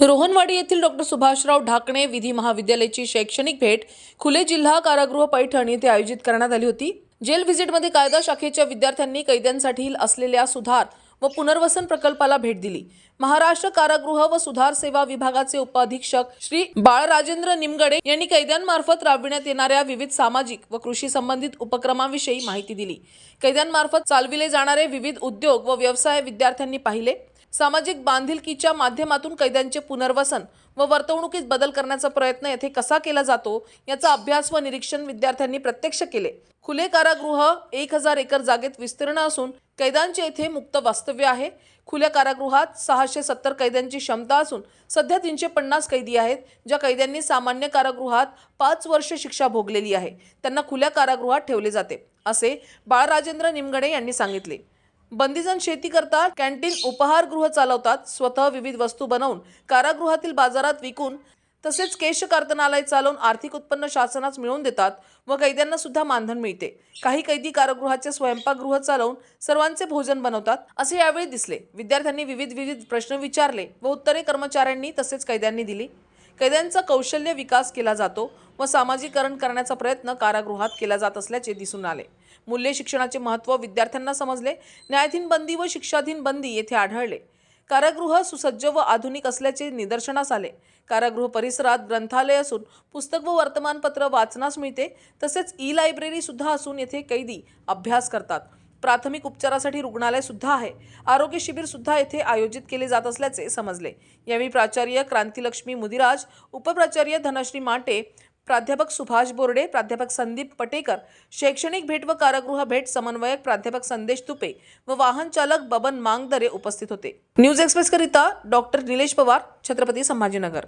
रोहनवाडी येथील डॉक्टर सुभाषराव ढाकणे विधी महाविद्यालयाची शैक्षणिक भेट खुले जिल्हा कारागृह पैठण येथे आयोजित करण्यात आली होती। जेल व्हिजिटमध्ये कायदा शाखेच्या विद्यार्थ्यांनी कैद्यांसाठी असलेल्या सुधार व पुनर्वसन प्रकल्पाला भेट दिली। महाराष्ट्र कारागृह व सुधार सेवा विभागाचे उपाधीक्षक श्री बाळराजेंद्र निमगडे यांनी कैद्यांमार्फत राबविण्यात येणाऱ्या विविध सामाजिक व कृषी संबंधित उपक्रमांविषयी माहिती दिली। कैद्यांमार्फत चालविले जाणारे विविध उद्योग व व्यवसाय विद्यार्थ्यांनी पाहिले। सामाजिक बांधिलकीच्या माध्यमातून कैद्यांचे पुनर्वसन व वर्तवणुकीत बदल करण्याचा प्रयत्न येथे कसा केला जातो याचा अभ्यास व निरीक्षण विद्यार्थ्यांनी प्रत्यक्ष केले। खुले कारागृह 1000 एकर जागेत विस्तीर्ण असून कैद्यांचे येथे मुक्त वास्तव्य आहे। खुल्या कारागृहात 670 कैद्यांची क्षमता असून सध्या 350 कैदी आहेत। ज्या कैद्यांनी सामान्य कारागृहात 5 वर्ष शिक्षा भोगलेली आहे त्यांना खुल्या कारागृहात ठेवले जाते, असे बाळराजेंद्र निमगडे यांनी सांगितले। बंदीजन शेती करतात, कॅन्टीन उपहारगृह चालवतात, स्वतः विविध वस्तू बनवून कारागृहातील बाजारात विकून तसेच केश कार्तनालय चालवून आर्थिक उत्पन्न शासनास मिळवून देतात व कैद्यांना सुद्धा मानधन मिळते। काही कैदी कारागृहाचे स्वयंपाकगृह चालवून सर्वांचे भोजन बनवतात, असे यावेळी दिसले। विद्यार्थ्यांनी विविध प्रश्न विचारले व उत्तरे कर्मचाऱ्यांनी तसेच कैद्यांनी दिली। कैद्यांचा कौशल्य विकास केला जातो व सामाजिकरण करण्याचा प्रयत्न कारागृहात केला जात असल्याचे दिसून आले। मूल्य शिक्षणाचे महत्त्व विद्यार्थ्यांना समजले। न्यायाधीन बंदी व शिक्षाधीन बंदी येथे आढळले। कारागृह सुसज्ज व आधुनिक असल्याचे निदर्शनास आले। कारागृह परिसरात ग्रंथालय असून पुस्तक व वर्तमानपत्र वाचनास मिळते, तसेच ई-लायब्ररी सुद्धा असून येथे कैदी अभ्यास करतात। प्राथमिक उपचारासाठी रुग्णालय सुद्धा आहे। आरोग्य शिबिर सुद्धा येथे आयोजित केले जात असल्याचे समजले। यावेळी प्राचार्य क्रांतिलक्ष्मी मुदिराज, उपप्राचार्य धनश्री माटे, प्राध्यापक सुभाष बोर्डे, प्राध्यापक संदीप पटेकर, शैक्षणिक भेट व कारागृह भेट समन्वयक प्राध्यापक संदेश तुपे व वाहन चालक बबन मांगदरे उपस्थित होते। न्यूज एक्सप्रेस करिता डॉक्टर निलेश पवार, छत्रपती संभाजीनगर।